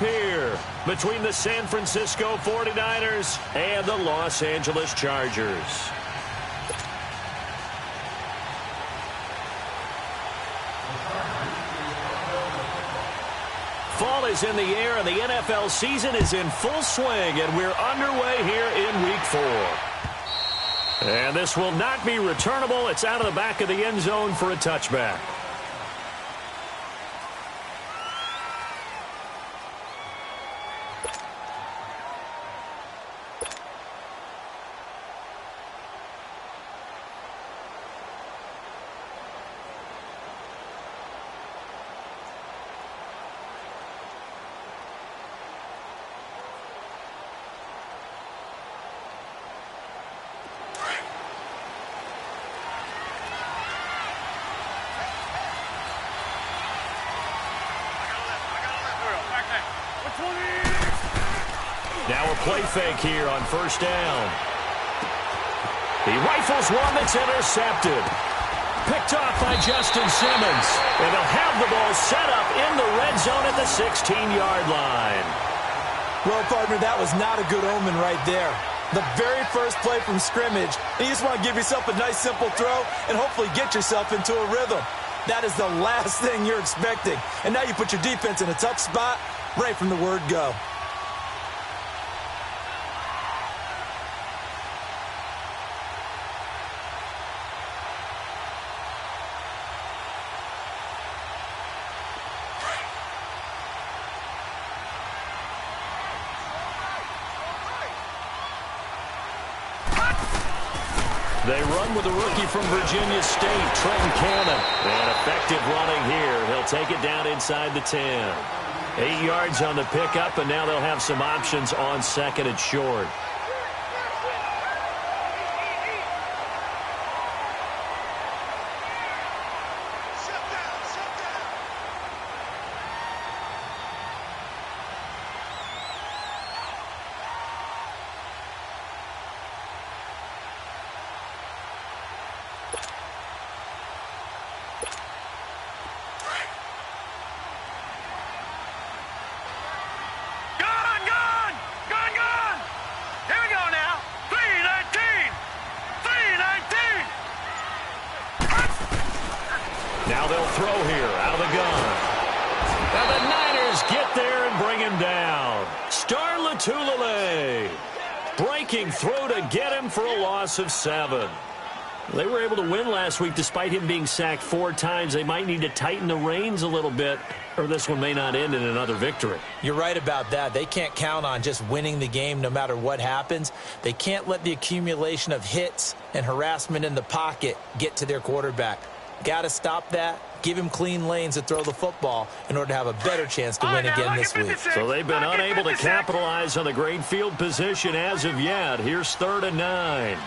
here between the San Francisco 49ers and the Los Angeles Chargers. Fall is in the air, and the NFL season is in full swing, and we're underway here in Week 4. And this will not be returnable. It's out of the back of the end zone for a touchback. Now a play fake here on first down. He rifles one that's intercepted. Picked off by Justin Simmons. And they'll have the ball set up in the red zone at the 16-yard line. Well, partner, that was not a good omen right there. The very first play from scrimmage, and you just want to give yourself a nice, simple throw and hopefully get yourself into a rhythm. That is the last thing you're expecting. And now you put your defense in a tough spot right from the word go. They run with a rookie from Virginia State, Trenton Cannon. And effective running here. He'll take it down inside the 10. 8 yards on the pickup, and now they'll have some options on second and short. Now they'll throw here out of the gun. And the Niners get there and bring him down. Star Lotulelei breaking through to get him for a loss of 7. They were able to win last week despite him being sacked 4 times. They might need to tighten the reins a little bit, or this one may not end in another victory. You're right about that. They can't count on just winning the game no matter what happens. They can't let the accumulation of hits and harassment in the pocket get to their quarterback. Got to stop that, give him clean lanes to throw the football in order to have a better chance to win again this week. So they've been unable to capitalize on the great field position as of yet. Here's 3rd and 9.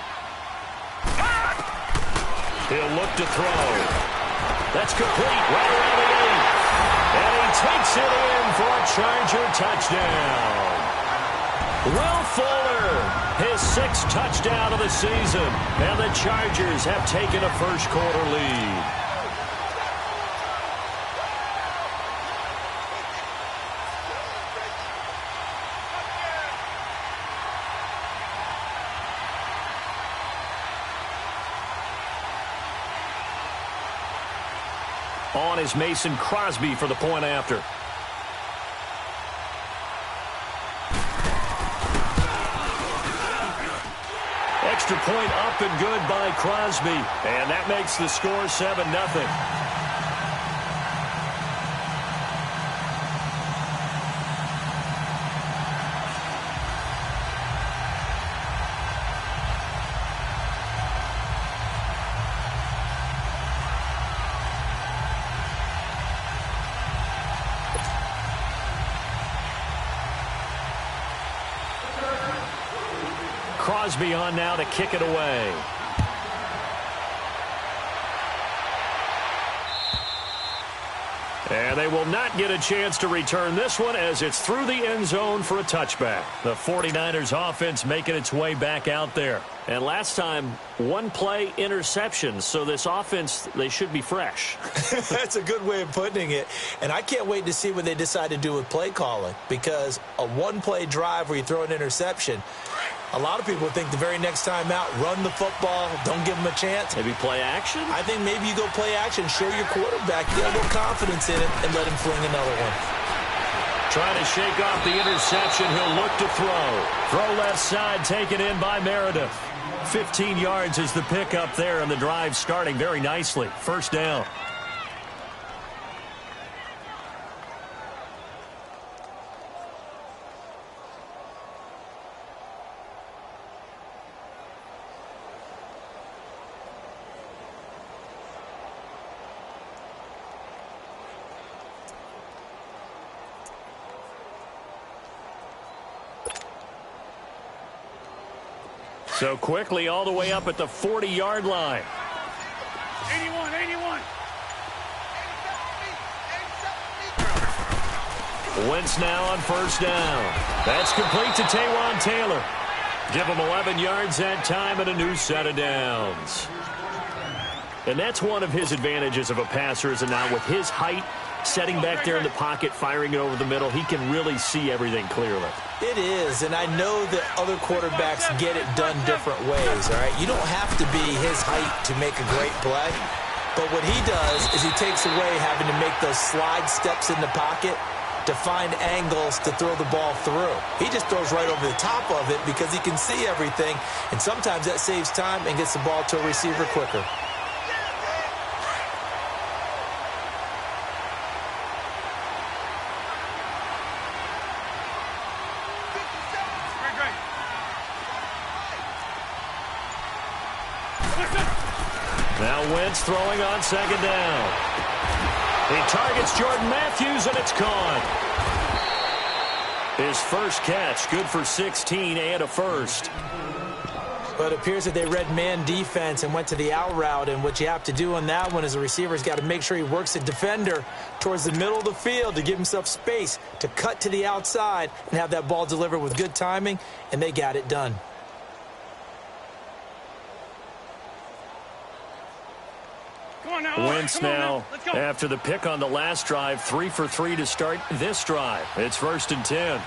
He'll look to throw. That's complete right around the 8. And he takes it in for a Charger touchdown. Will Fuller, his 6th touchdown of the season, and the Chargers have taken a first-quarter lead. On is Mason Crosby for the point after. Extra point up and good by Crosby. And that makes the score 7-0. Crosby on now to kick it away. And they will not get a chance to return this one as it's through the end zone for a touchback. The 49ers offense making its way back out there. And last time, one play interception. So this offense, they should be fresh. That's a good way of putting it. And I can't wait to see what they decide to do with play calling. Because a one-play drive where you throw an interception, a lot of people think the very next time out, run the football, don't give them a chance. Maybe play action? I think maybe you go play action, show your quarterback, get a little confidence in it, and let him fling another one. Trying to shake off the interception. He'll look to throw. Throw left side, taken in by Meredith. 15 yards is the pickup there, and the drive starting very nicely. First down. So quickly all the way up at the 40-yard line. 81. Wentz now on first down. That's complete to Taywan Taylor. Give him 11 yards that time and a new set of downs. And that's one of his advantages of a passer, is now with his height, setting back there in the pocket, firing it over the middle, he can really see everything clearly. It is, and I know that other quarterbacks get it done different ways, all right? You don't have to be his height to make a great play, but what he does is he takes away having to make those slide steps in the pocket to find angles to throw the ball through. He just throws right over the top of it because he can see everything, and sometimes that saves time and gets the ball to a receiver quicker. Now Wentz throwing on second down. He targets Jordan Matthews, and it's caught. His first catch, good for 16 and a first. But it appears that they read man defense and went to the out route, and what you have to do on that one is the receiver's got to make sure he works the defender towards the middle of the field to give himself space to cut to the outside and have that ball delivered with good timing, and they got it done. Wentz now, after the pick on the last drive, 3 for 3 to start this drive. It's 1st and 10.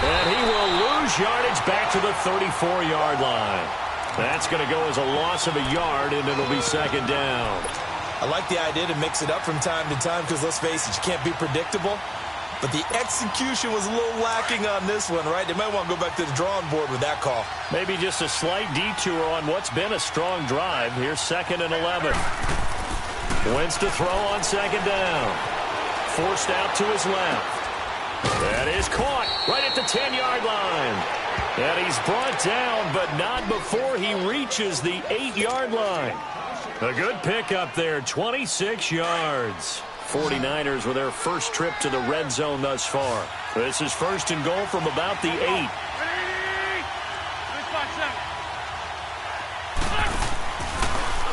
And he will lose yardage back to the 34-yard line. That's going to go as a loss of a yard, and it'll be second down. I like the idea to mix it up from time to time because, let's face it, you can't be predictable. But the execution was a little lacking on this one, right? They might want to go back to the drawing board with that call. Maybe just a slight detour on what's been a strong drive. Here's 2nd and 11. Wentz to throw on second down. Forced out to his left. That is caught right at the 10-yard line. And he's brought down, but not before he reaches the 8-yard line. A good pickup there, 26 yards. 49ers with their first trip to the red zone thus far. This is 1st and goal from about the 8.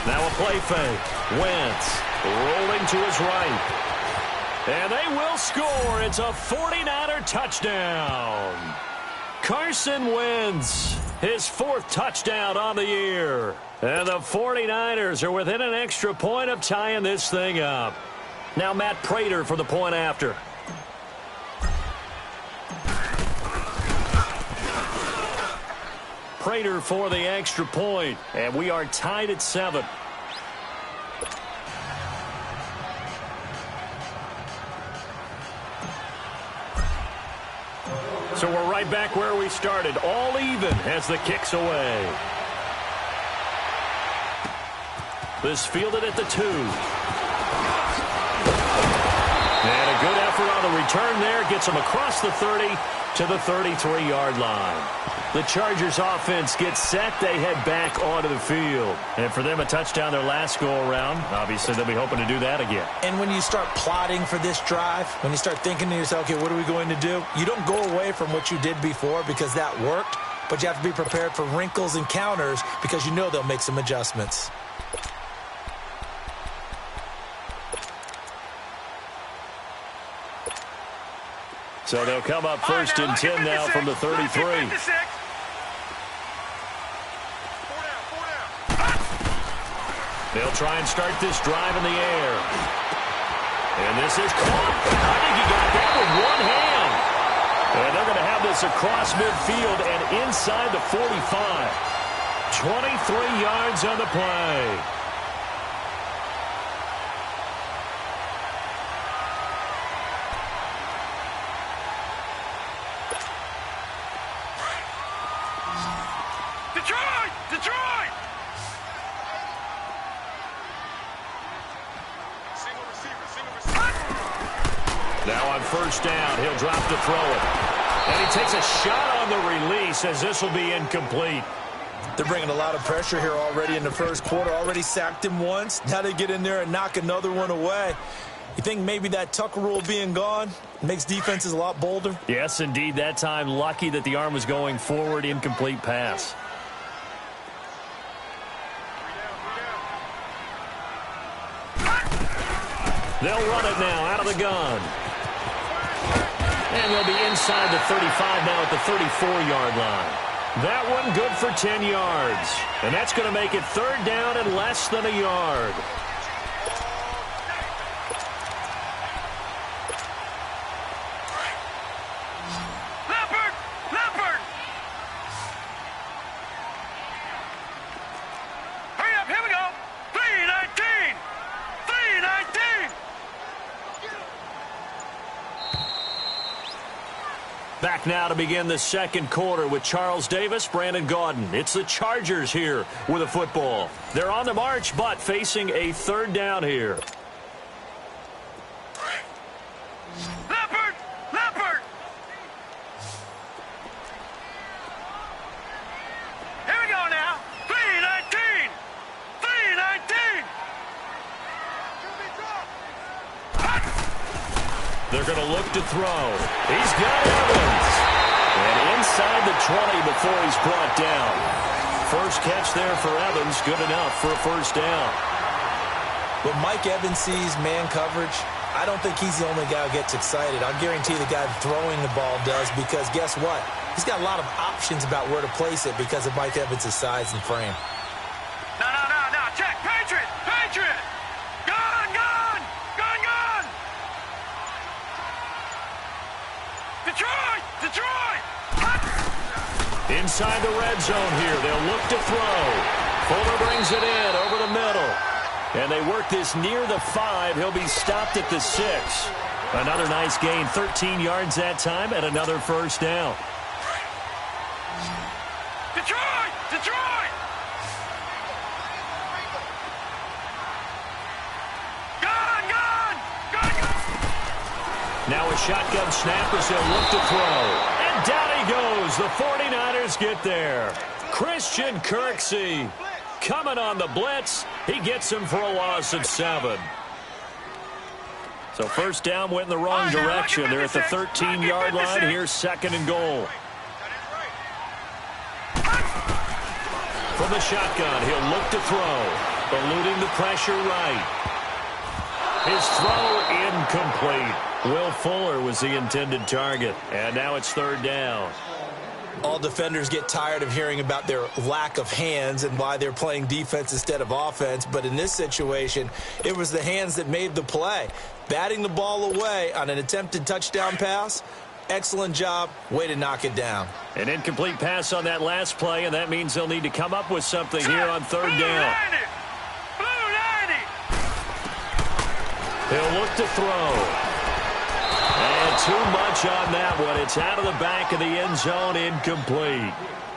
Now a play fake. Wentz rolling to his right. And they will score. It's a 49er touchdown. Carson Wentz, his 4th touchdown on the year. And the 49ers are within an extra point of tying this thing up. Now Matt Prater for the point after. Prater for the extra point, and we are tied at 7. So we're right back where we started, all even as the kick's away. This fielded at the 2. And a good effort on the return there. Gets him across the 30 to the 33-yard line. The Chargers offense gets set. They head back onto the field. And for them, a touchdown their last go-around. Obviously, they'll be hoping to do that again. And when you start plotting for this drive, when you start thinking to yourself, okay, what are we going to do? You don't go away from what you did before because that worked. but you have to be prepared for wrinkles and counters because you know they'll make some adjustments. So they'll come up first and 10 now from the 33. They'll try and start this drive in the air. And this is caught. I think he got that with one hand. And they're going to have this across midfield and inside the 45. 23 yards on the play. Detroit! Now on first down, he'll drop to throw it. And he takes a shot on the release as this will be incomplete. They're bringing a lot of pressure here already in the first quarter. Already sacked him once. Now they get in there and knock another one away. You think maybe that Tucker rule being gone makes defenses a lot bolder? Yes, indeed. That time, lucky that the arm was going forward. Incomplete pass. They'll run it now out of the gun. And they'll be inside the 35 now at the 34-yard line. That one good for 10 yards. And that's going to make it third down and less than a yard. Leopard! Hurry up, here we go. 3:19. Back now to begin the second quarter with Charles Davis, Brandon Gaudin. It's the Chargers here with a football. They're on the march, but facing a third down here. Leopard! Here we go now. 3:19. They're going to look to throw. He's got Evans. And inside the 20 before he's brought down. First catch there for Evans. Good enough for a first down. When Mike Evans sees man coverage, I don't think he's the only guy who gets excited. I'll guarantee the guy throwing the ball does, because guess what? He's got a lot of options about where to place it because of Mike Evans' size and frame. No. Check. Patriot! Gone! Detroit! Inside the red zone here. They'll look to throw. Fuller brings it in over the middle. And they work this near the 5. He'll be stopped at the 6. Another nice gain. 13 yards that time and another first down. Detroit! Gone! Now a shotgun snap as they'll look to throw. And down he goes. The 49ers get there. Christian Kirksey coming on the blitz. He gets him for a loss of 7. So first down went in the wrong direction. They're at the 13-yard line. Here's second and goal. From the shotgun, he'll look to throw. Eluding the pressure right. His throw incomplete. Will Fuller was the intended target. And now it's third down. All defenders get tired of hearing about their lack of hands and why they're playing defense instead of offense. But in this situation, it was the hands that made the play. Batting the ball away on an attempted touchdown pass. Excellent job. Way to knock it down. An incomplete pass on that last play, and that means they'll need to come up with something here on third down. Blue 90. He'll look to throw. And too much on that one. It's out of the back of the end zone, incomplete.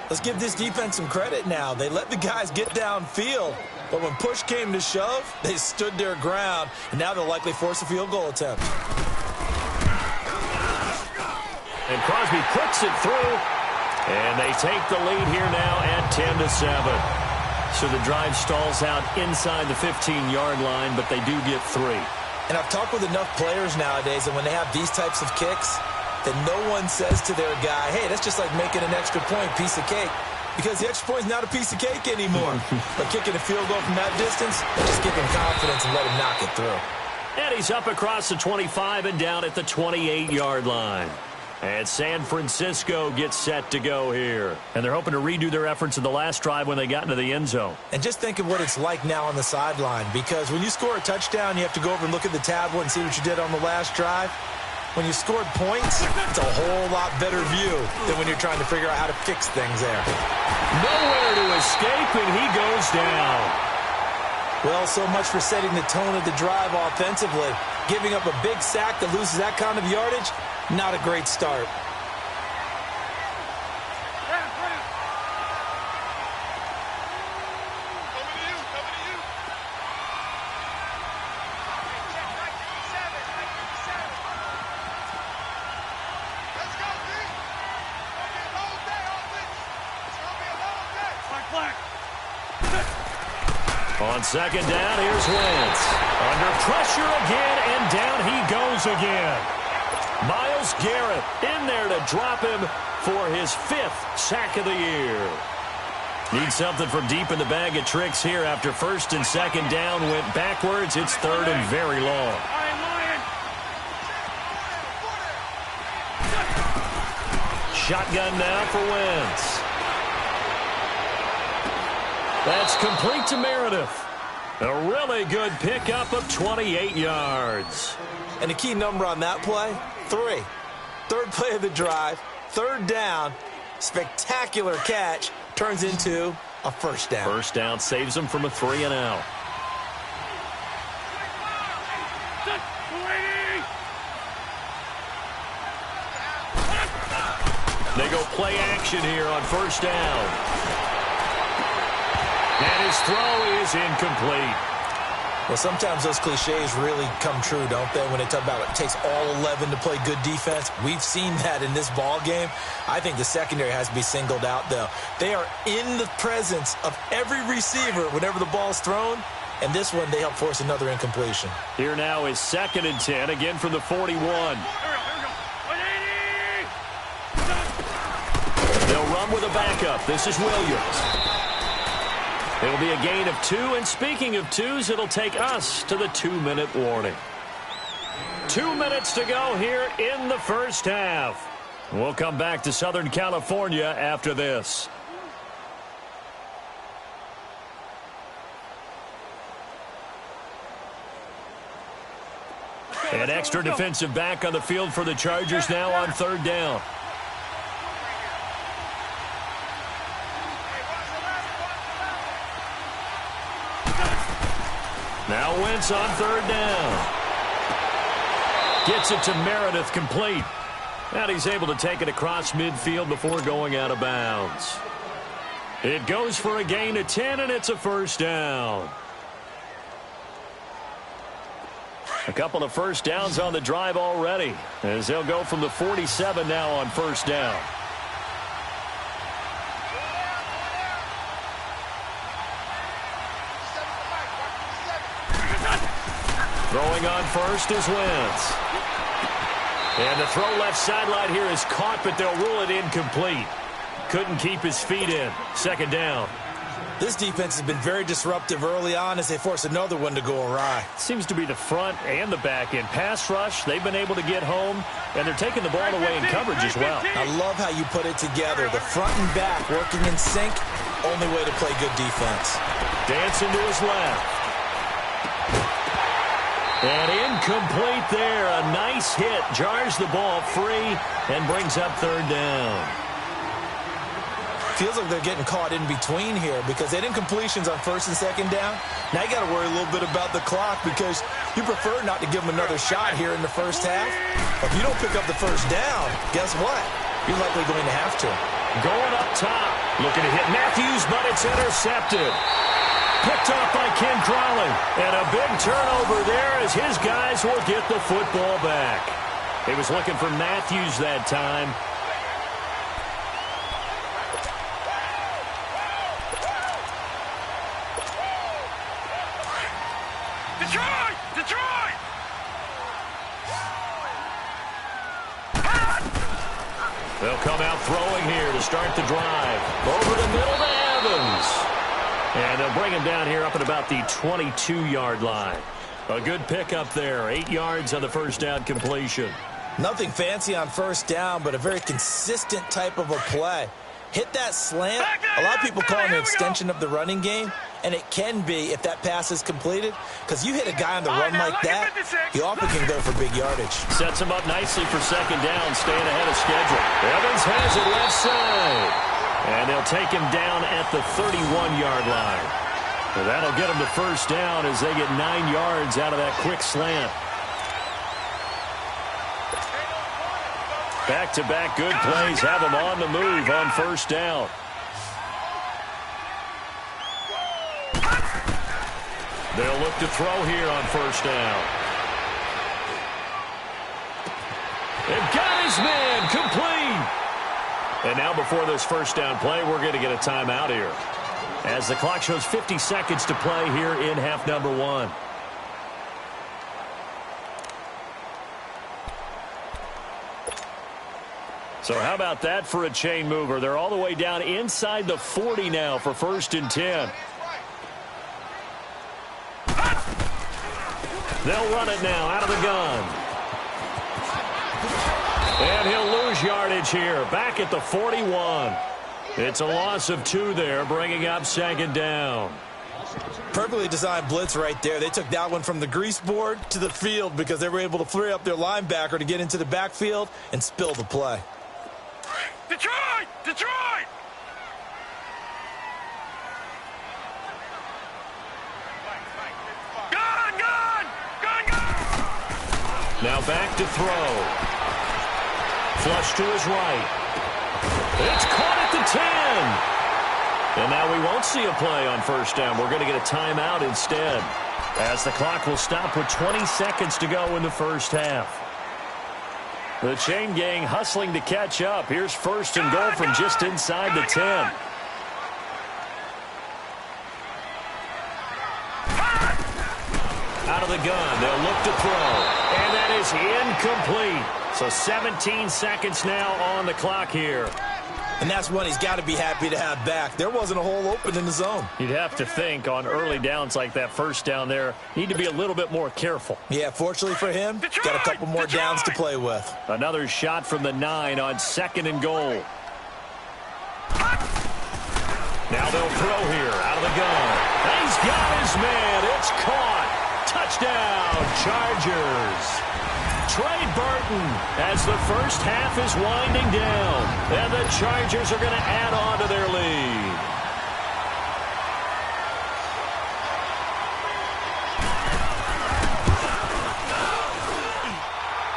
Let's give this defense some credit now. They let the guys get downfield, but when push came to shove, they stood their ground, and now they'll likely force a field goal attempt. And Crosby puts it through, and they take the lead here now at 10-7. So the drive stalls out inside the 15-yard line, but they do get 3. And I've talked with enough players nowadays, and when they have these types of kicks, that no one says to their guy, hey, that's just like making an extra point, piece of cake. Because the extra point is not a piece of cake anymore. But kicking a field goal from that distance, just give him confidence and let him knock it through. And he's up across the 25 and down at the 28-yard line. And San Francisco gets set to go here. And they're hoping to redo their efforts in the last drive when they got into the end zone. And just think of what it's like now on the sideline. Because when you score a touchdown, you have to go over and look at the tablet and see what you did on the last drive. When you scored points, it's a whole lot better view than when you're trying to figure out how to fix things there. Nowhere to escape, and he goes down. Well, so much for setting the tone of the drive offensively. Giving up a big sack that loses that kind of yardage, not a great start. On second down, here's Wentz. Under pressure again, and down he goes again. Myles Garrett in there to drop him for his 5th sack of the year. Need something from deep in the bag of tricks here after first and second down went backwards. It's third and very long. Shotgun now for Wentz. That's complete to Meredith. A really good pickup of 28 yards. And the key number on that play, 3. Third play of the drive, third down, spectacular catch, turns into a first down. First down saves them from a 3-and-out. They go play action here on first down. And his throw is incomplete. Well, sometimes those cliches really come true, don't they, when they talk about it takes all 11 to play good defense. We've seen that in this ball game. I think the secondary has to be singled out, though. They are in the presence of every receiver whenever the ball's thrown, and this one they help force another incompletion. Here now is 2nd and 10, again from the 41. They'll run with a backup. This is Williams. It'll be a gain of 2, and speaking of 2s, it'll take us to the 2-minute warning. 2 minutes to go here in the first half. We'll come back to Southern California after this. An extra defensive back on the field for the Chargers now on third down. Now Wentz on third down. Gets it to Meredith complete. And he's able to take it across midfield before going out of bounds. It goes for a gain of 10, and it's a first down. A couple of first downs on the drive already, as they'll go from the 47 now on first down. Throwing on first is Wentz. And the throw left sideline here is caught, but they'll rule it incomplete. Couldn't keep his feet in. Second down. This defense has been very disruptive early on as they force another one to go awry. Seems to be the front and the back end. Pass rush, they've been able to get home, and they're taking the ball away in coverage as well. I love how you put it together. The front and back working in sync, only way to play good defense. Dancing to his left. And incomplete there. A nice hit. Jars the ball free and brings up third down. Feels like they're getting caught in between here because they didn't completions on first and second down. Now you got to worry a little bit about the clock because you prefer not to give them another shot here in the first half. But if you don't pick up the first down, guess what? You're likely going to have to. Going up top. Looking to hit Matthews, but it's intercepted. Picked off by Ken Crawley. And a big turnover there as his guys will get the football back. He was looking for Matthews that time. Detroit! Detroit! They'll come out throwing here to start the drive. Over the middle to Evans. And they'll bring him down here up at about the 22-yard line. A good pickup there. 8 yards on the first down completion. Nothing fancy on first down, but a very consistent type of a play. Hit that slant. A lot of people call it an extension of the running game, and it can be if that pass is completed, because you hit a guy on the run like that, he often can go for big yardage. Sets him up nicely for second down, staying ahead of schedule. Evans has it left side, and they'll take him down at the 31-yard line. So that'll get him the first down as they get 9 yards out of that quick slant. Back-to-back good plays have them on the move on first down. They'll look to throw here on first down. They've got his man complete. And now before this first down play, we're going to get a timeout here, as the clock shows 50 seconds to play here in half number 1. So how about that for a chain mover? They're all the way down inside the 40 now for 1st and 10. They'll run it now out of the gun. And he'll lose yardage here, back at the 41. It's a loss of 2 there, bringing up second down. Perfectly designed blitz right there. They took that one from the grease board to the field because they were able to free up their linebacker to get into the backfield and spill the play. Detroit! Detroit! Gun! Gun! Gun! Gun! Now back to throw. Flush to his right. It's caught at the 10. And now we won't see a play on first down. We're going to get a timeout instead, as the clock will stop with 20 seconds to go in the first half. The chain gang hustling to catch up. Here's 1st and goal from just inside the 10. Out of the gun, they'll look to throw. And that is incomplete. So 17 seconds now on the clock here. And that's one he's got to be happy to have back. There wasn't a hole open in the zone. You'd have to think on early downs like that first down there, need to be a little bit more careful. Yeah, fortunately for him, got a couple more downs to play with. Another shot from the 9 on 2nd and goal. Now they'll throw here out of the gun. He's got his man. It's caught. Touchdown, Chargers. Trey Burton as the first half is winding down, and the Chargers are going to add on to their lead.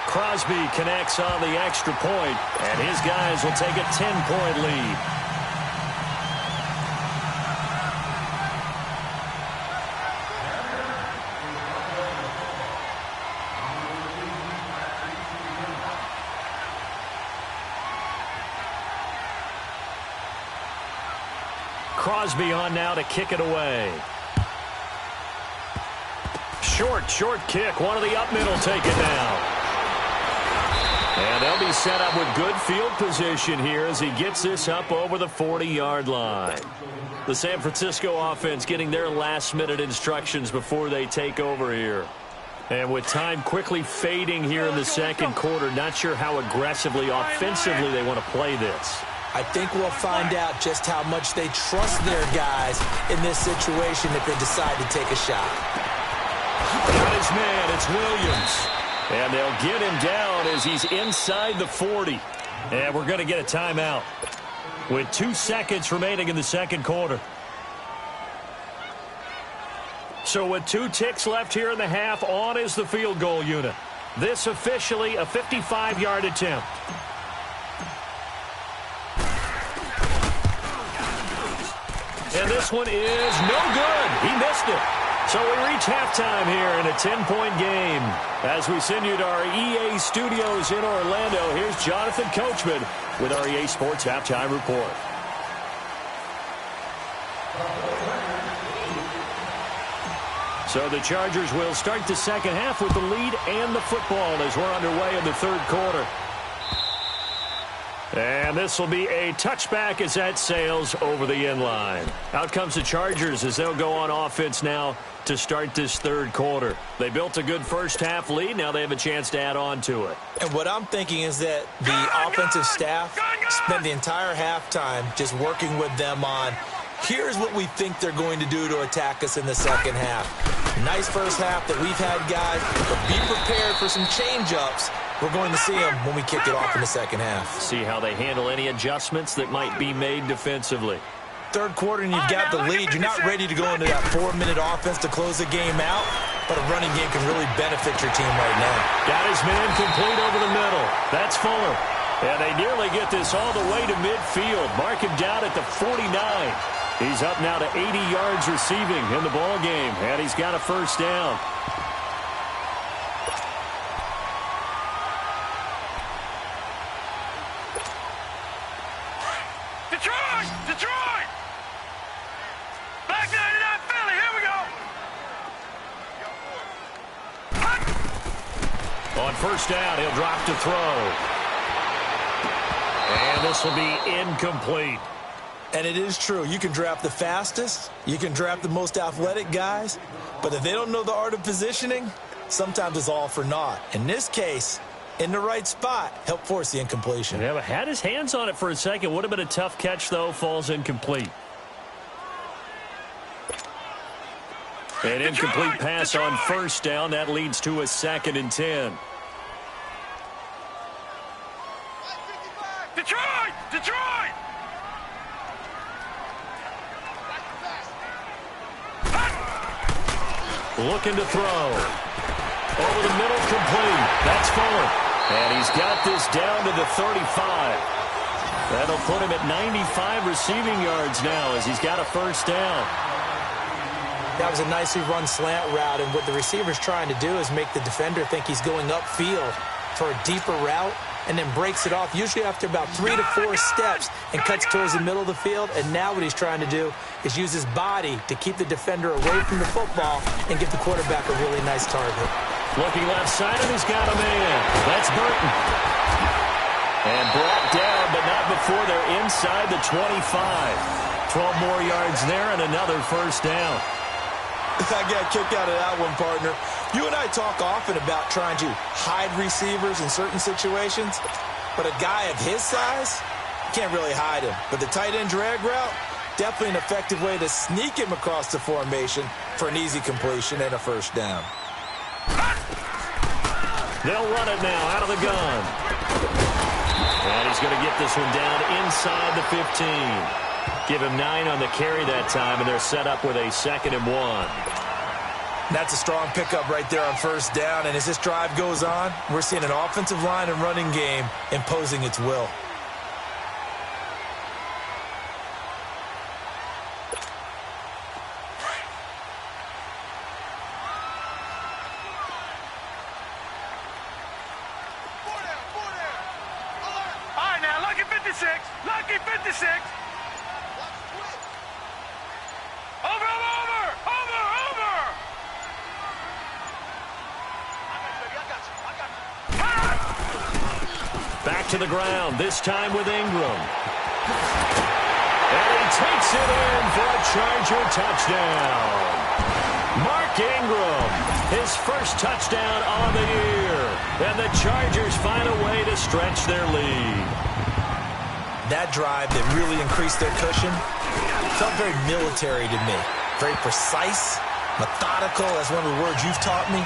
Crosby connects on the extra point, and his guys will take a 10-point lead. Crosby on now to kick it away. Short kick. One of the up middle take it down. And they'll be set up with good field position here as he gets this up over the 40-yard line. The San Francisco offense getting their last-minute instructions before they take over here. And with time quickly fading here in the second quarter, not sure how aggressively, offensively they want to play this. I think we'll find out just how much they trust their guys in this situation if they decide to take a shot. Got his man, it's Williams. And they'll get him down as he's inside the 40. And we're going to get a timeout with 2 seconds remaining in the second quarter. So with 2 ticks left here in the half, on is the field goal unit. This officially a 55-yard attempt. And this one is no good. He missed it. So we reach halftime here in a 10-point game. As we send you to our EA studios in Orlando, here's Jonathan Coachman with our EA Sports Halftime Report. So the Chargers will start the second half with the lead and the football as we're underway in the third quarter. And this will be a touchback as that sails over the end line. Out comes the Chargers as they'll go on offense now to start this third quarter. They built a good first-half lead. Now they have a chance to add on to it. And what I'm thinking is that the offensive staff spend the entire halftime just working with them on, here's what we think they're going to do to attack us in the second half. Nice first half that we've had, guys, but be prepared for some change-ups. We're going to see them when we kick it off in the second half. See how they handle any adjustments that might be made defensively. Third quarter and you've got the lead. You're not ready to go into that 4-minute offense to close the game out, but a running game can really benefit your team right now. Got his man complete over the middle. That's Fuller. And they nearly get this all the way to midfield. Mark him down at the 49. He's up now to 80 yards receiving in the ball game, and he's got a first down. Detroit! Detroit! Back 99 Philly, here we go! On first down, he'll drop to throw. And this will be incomplete. And it is true. You can draft the fastest. You can draft the most athletic guys. But if they don't know the art of positioning, sometimes it's all for naught. In this case, in the right spot, help force the incompletion. Yeah, but had his hands on it for a second. Would have been a tough catch, though. Falls incomplete. An incomplete pass on first down. That leads to a 2nd and 10. Detroit! Detroit! Looking to throw. Over the middle, complete. That's Fuller. And he's got this down to the 35. That'll put him at 95 receiving yards now as he's got a first down. That was a nicely run slant route, and what the receiver's trying to do is make the defender think he's going upfield for a deeper route, and then breaks it off, usually after about 3 to 4 steps, and cuts towards the middle of the field. And now what he's trying to do is use his body to keep the defender away from the football and give the quarterback a really nice target. Looking left side, and he's got a man. That's Burton. And brought down, but not before they're inside the 25. 12 more yards there and another first down. I got a kick out of that one, partner. You and I talk often about trying to hide receivers in certain situations, but a guy of his size, you can't really hide him. But the tight end drag route, definitely an effective way to sneak him across the formation for an easy completion and a first down. They'll run it now out of the gun. And he's going to get this one down inside the 15. Give him 9 on the carry that time, and they're set up with a 2nd and 1. That's a strong pickup right there on first down, and as this drive goes on, we're seeing an offensive line and running game imposing its will. All right, now, lucky 56. Lucky 56. Over, over, over, over. Back to the ground, this time with Ingram. And he takes it in for a Charger touchdown. Mark Ingram, his first touchdown on the year. And the Chargers find a way to stretch their lead. That drive that really increased their cushion felt very military to me. Very precise, methodical. That's one of the words you've taught me.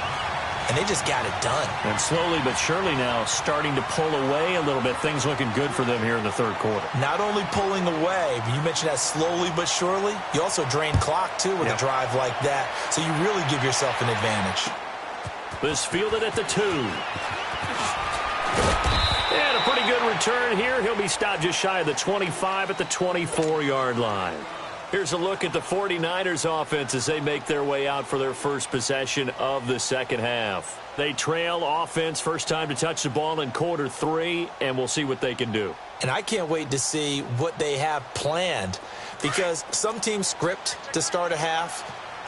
And they just got it done. And slowly but surely now starting to pull away a little bit. Things looking good for them here in the third quarter. Not only pulling away, but you mentioned that slowly but surely. You also drain clock, too, with a drive like that. So you really give yourself an advantage. This fielded at the 2. And a pretty good return here. He'll be stopped just shy of the 25 at the 24-yard line. Here's a look at the 49ers offense as they make their way out for their first possession of the second half. They trail offense first time to touch the ball in quarter 3, and we'll see what they can do. And I can't wait to see what they have planned, because some teams script to start a half.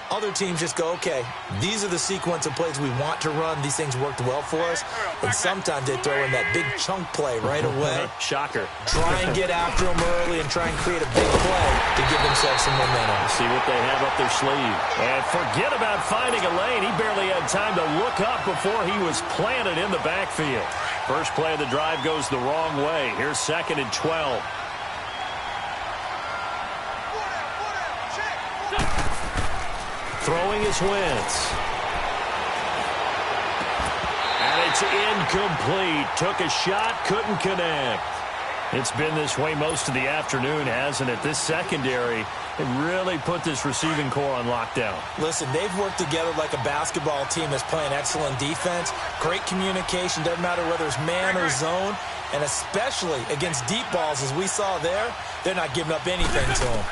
Other teams just go, okay, these are the sequence of plays we want to run. These things worked well for us. And sometimes they throw in that big chunk play right away. Shocker. Try and get after them early and try and create a big play to give themselves some momentum. See what they have up their sleeve. And forget about finding a lane. He barely had time to look up before he was planted in the backfield. First play of the drive goes the wrong way. Here's 2nd and 12. Throwing is Wentz. And it's incomplete. Took a shot, couldn't connect. It's been this way most of the afternoon, hasn't it? This secondary really put this receiving core on lockdown. Listen, they've worked together like a basketball team that's playing excellent defense. Great communication, doesn't matter whether it's man or zone. And especially against deep balls, as we saw there, they're not giving up anything to them.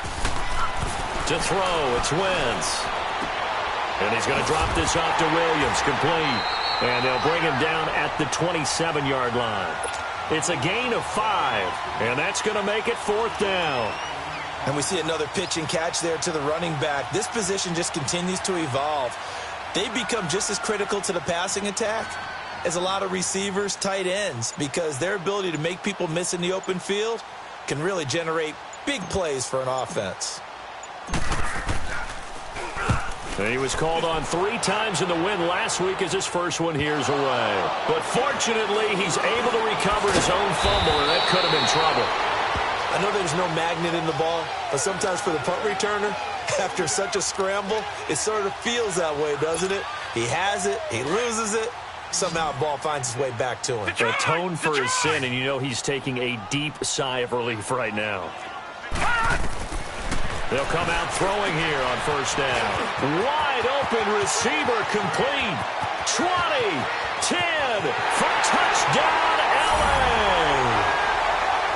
To throw, it's Wentz. And he's going to drop this off to Williams, complete. And they'll bring him down at the 27-yard line. It's a gain of 5, and that's going to make it 4th down. And we see another pitch and catch there to the running back. This position just continues to evolve. They become just as critical to the passing attack as a lot of receivers, tight ends, because their ability to make people miss in the open field can really generate big plays for an offense. And he was called on 3 times in the win last week as his first one here's away. But fortunately, he's able to recover his own fumble, and that could have been trouble. I know there's no magnet in the ball, but sometimes for the punt returner, after such a scramble, it sort of feels that way, doesn't it? He has it, he loses it, somehow the ball finds its way back to him. Atone for his sin, and you know he's taking a deep sigh of relief right now. They'll come out throwing here on first down. Wide open receiver complete. 20, 10 for touchdown, LA.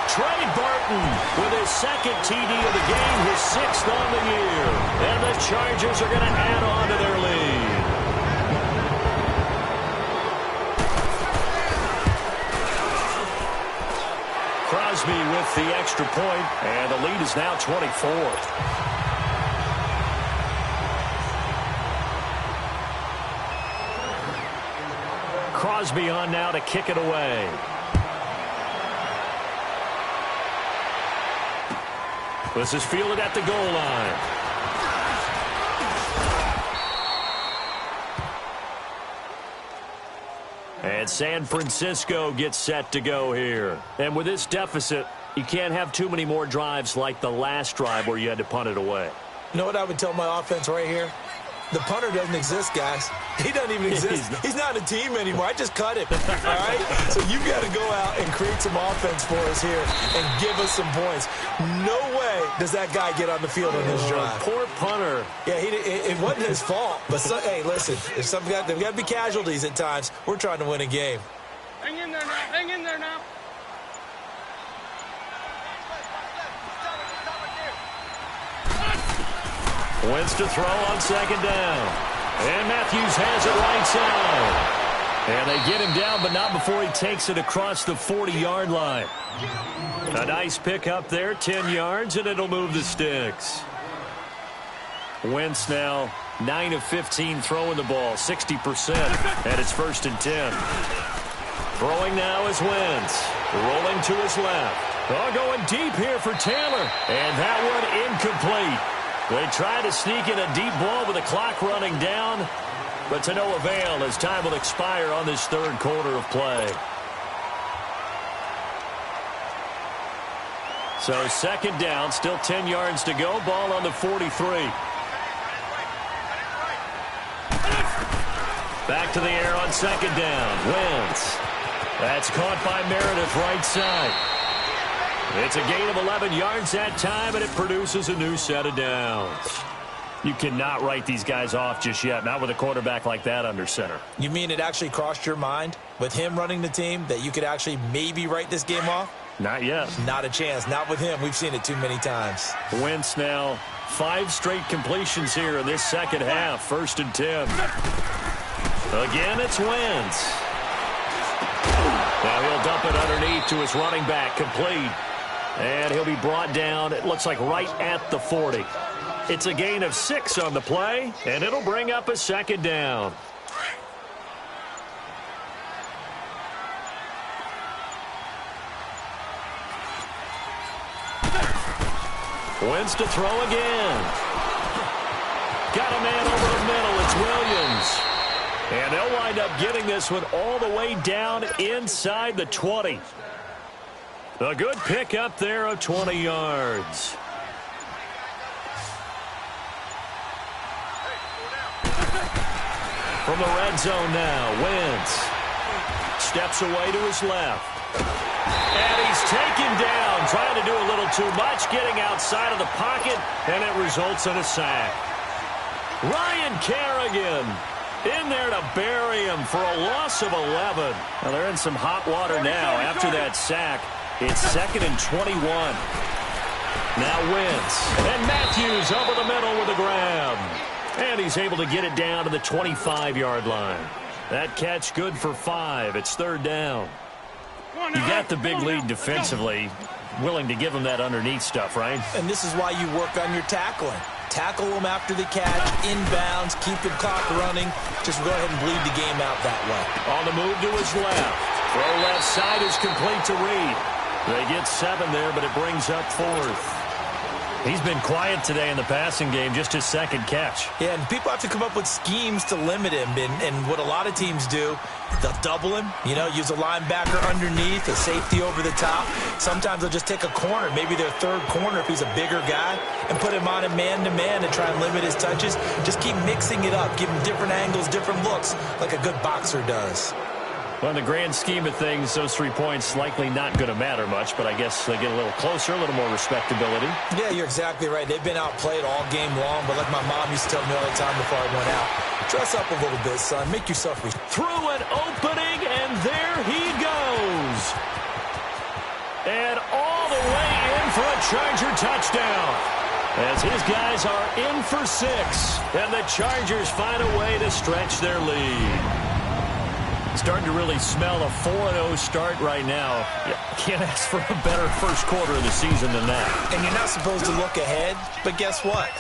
Trey Burton with his 2nd TD of the game, his 6th on the year. And the Chargers are going to add on to their lead. Crosby with the extra point, and the lead is now 24. Crosby on now to kick it away. This is fielded at the goal line. And San Francisco gets set to go here. And with this deficit, you can't have too many more drives like the last drive where you had to punt it away. You know what I would tell my offense right here? The punter doesn't exist, guys. He doesn't even exist. He's not a team anymore. I just cut him, all right? So you've got to go out and create some offense for us here and give us some points. No way does that guy get on the field on his drive. Poor punter. Yeah, it wasn't his fault. But, hey, listen, if there've got to be casualties at times. We're trying to win a game. Hang in there now. Hang in there now. Wentz to throw on 2nd down. And Matthews has it right side. And they get him down, but not before he takes it across the 40-yard line. A nice pick up there, 10 yards, and it'll move the sticks. Wentz now 9 of 15 throwing the ball, 60%, and it's 1st and 10. Throwing now is Wentz. Rolling to his left. Oh, going deep here for Taylor. And that one incomplete. They try to sneak in a deep ball with the clock running down, but to no avail as time will expire on this 3rd quarter of play. So 2nd down, still 10 yards to go. Ball on the 43. Back to the air on 2nd down. Wentz. That's caught by Meredith right side. It's a gain of 11 yards that time, and it produces a new set of downs. You cannot write these guys off just yet, not with a quarterback like that under center. You mean it actually crossed your mind with him running the team that you could actually maybe write this game off? Not yet. Not a chance. Not with him. We've seen it too many times. Wentz now 5 straight completions here in this 2nd half. 1st and 10. Again, it's Wentz. Now he'll dump it underneath to his running back, complete. And he'll be brought down, it looks like right at the 40. It's a gain of 6 on the play, and it'll bring up a second down. Wins to throw again. Got a man over the middle. It's Williams. And they'll wind up getting this one all the way down inside the 20. A good pick up there of 20 yards. From the red zone now, Wentz steps away to his left. And he's taken down, trying to do a little too much, getting outside of the pocket, and it results in a sack. Ryan Kerrigan in there to bury him for a loss of 11. Well, they're in some hot water now after that sack. It's 2nd and 21. Now Wentz. And Matthews over the middle with a grab. And he's able to get it down to the 25-yard line. That catch good for 5. It's 3rd down. You got the big lead defensively. Willing to give him that underneath stuff, right? And this is why you work on your tackling. Tackle them after the catch, inbounds, keep the clock running. Just go ahead and bleed the game out that way. On the move to his left. Throw left side is complete to Reed. They get 7 there, but it brings up 4th. He's been quiet today in the passing game, just his 2nd catch. Yeah, and people have to come up with schemes to limit him. And what a lot of teams do, they'll double him, use a linebacker underneath, a safety over the top. Sometimes they'll just take a corner, maybe their 3rd corner if he's a bigger guy, and put him on a man-to-man and try and limit his touches. Just keep mixing it up, give him different angles, different looks, like a good boxer does. Well, in the grand scheme of things, those 3 points likely not going to matter much, but I guess they get a little closer, a little more respectability. Yeah, you're exactly right. They've been outplayed all game long, but like my mom used to tell me all the time before I went out, dress up a little bit, son. Make yourself through an opening, and there he goes. And all the way in for a Charger touchdown. As his guys are in for 6, and the Chargers find a way to stretch their lead. Starting to really smell a 4-0 start right now. You can't ask for a better first quarter of the season than that. And you're not supposed to look ahead, but guess what?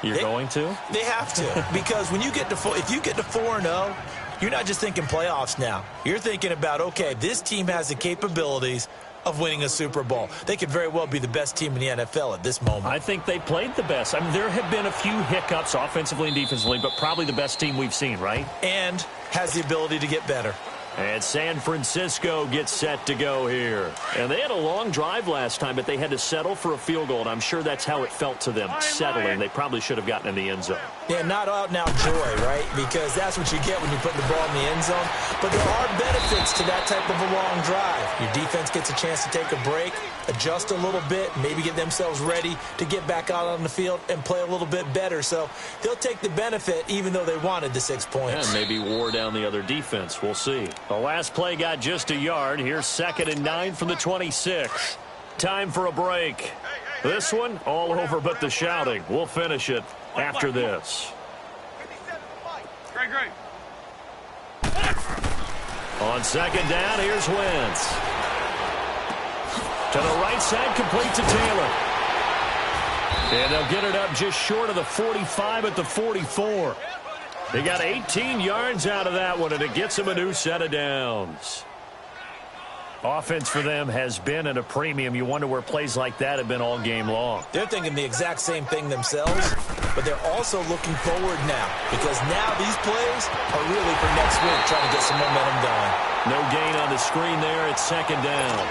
You're going to? They have to. Because when you get to if you get to 4-0, you're not just thinking playoffs now. You're thinking about, okay, this team has the capabilities of winning a Super Bowl. They could very well be the best team in the NFL at this moment. I think they played the best. I mean, there have been a few hiccups offensively and defensively, but probably the best team we've seen, right? And has the ability to get better. And San Francisco gets set to go here. And they had a long drive last time, but they had to settle for a field goal, and I'm sure that's how it felt to them, settling. They probably should have gotten in the end zone. Yeah, not out-and-out joy, right? Because that's what you get when you put the ball in the end zone. But there are benefits to that type of a long drive. Your defense gets a chance to take a break, adjust a little bit, maybe get themselves ready to get back out on the field and play a little bit better. So they'll take the benefit even though they wanted the 6 points. And maybe wore down the other defense. We'll see. The last play got just a yard. Here's 2nd and 9 from the 26. Time for a break. This one, all over but the shouting. We'll finish it after this. Great. On 2nd down, here's Wentz. To the right side, complete to Taylor. And they'll get it up just short of the 45 at the 44. They got 18 yards out of that one, and it gets them a new set of downs. Offense for them has been at a premium. You wonder where plays like that have been all game long. They're thinking the exact same thing themselves, but they're also looking forward now because now these plays are really for next week, trying to get some momentum going. No gain on the screen there. It's 2nd down.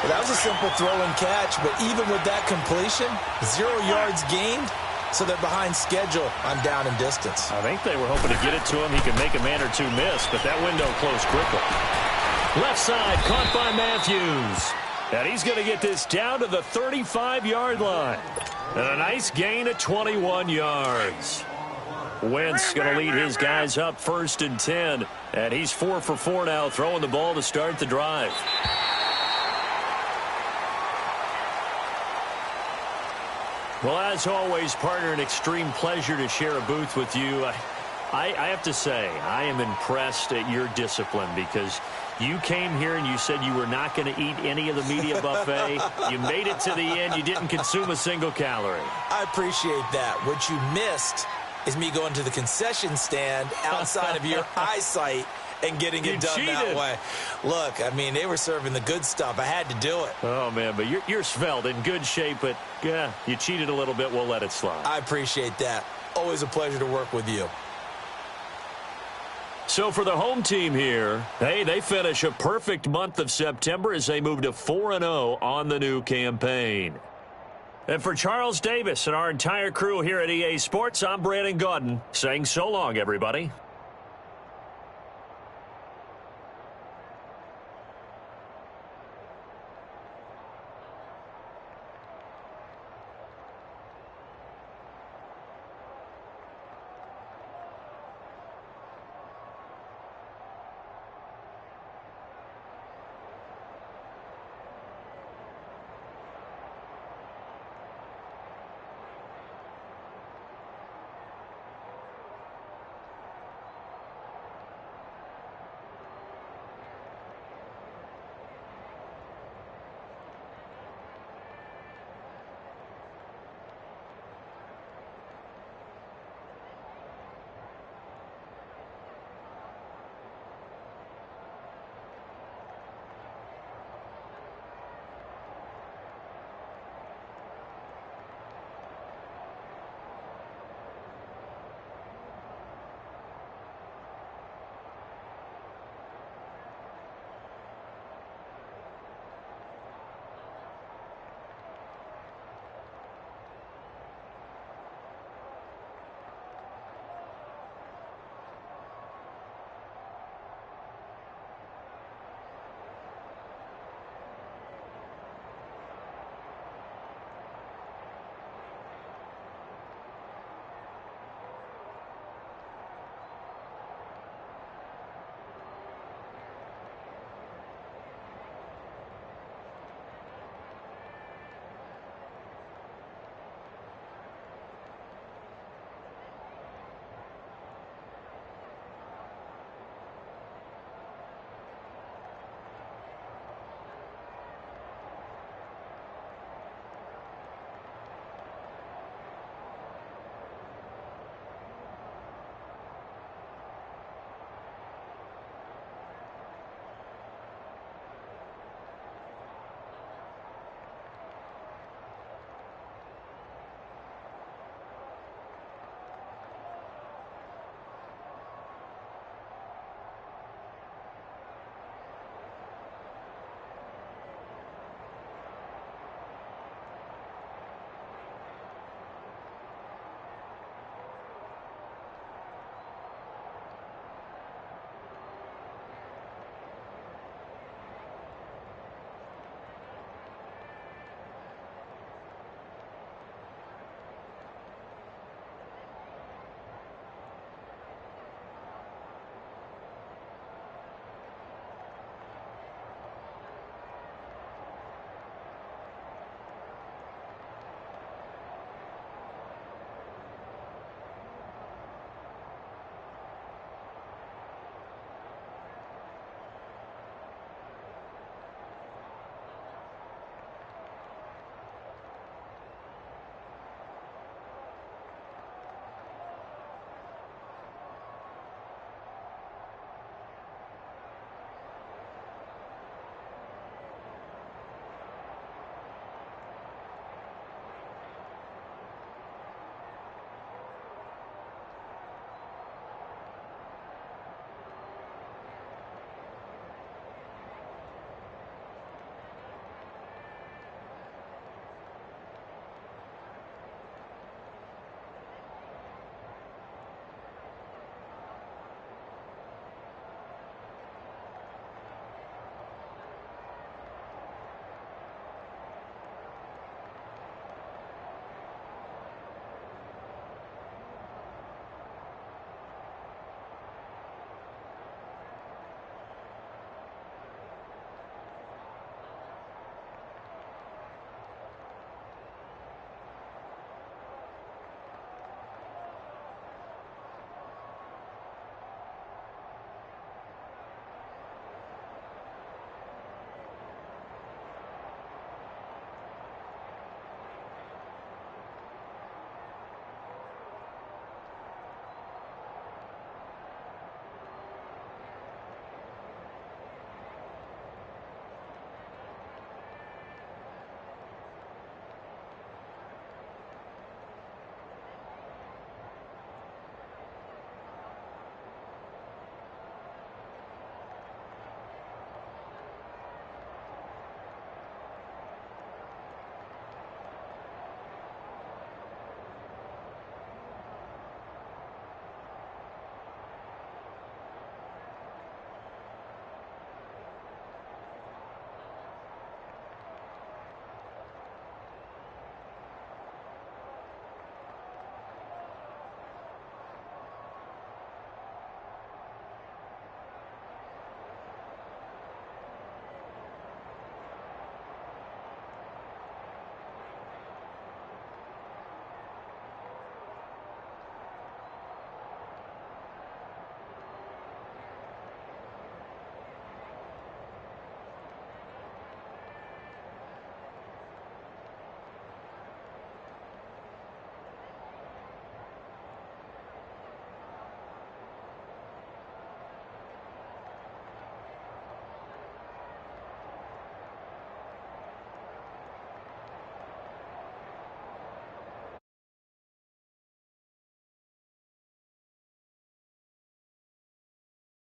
Well, that was a simple throw and catch, but even with that completion, 0 yards gained, so they're behind schedule on down and distance. I think they were hoping to get it to him. He could make a man or two miss, but that window closed quickly. Left side, caught by Matthews. And he's going to get this down to the 35-yard line. And a nice gain of 21 yards. Wentz going to lead his guys up 1st and 10. And he's 4 for 4 now, throwing the ball to start the drive. Well, as always, partner, an extreme pleasure to share a booth with you. I have to say, I am impressed at your discipline because You came here and you said you were not going to eat any of the media buffet. You made it to the end. You didn't consume a single calorie. I appreciate that. What you missed is me going to the concession stand outside of your eyesight and getting it done that way. Look, I mean, they were serving the good stuff. I had to do it. Oh, man, but you're svelte, in good shape, but yeah, you cheated a little bit. We'll let it slide. I appreciate that. Always a pleasure to work with you. So for the home team here, hey, they finish a perfect month of September as they move to 4-0 on the new campaign. And for Charles Davis and our entire crew here at EA Sports, I'm Brandon Gaudin saying so long, everybody.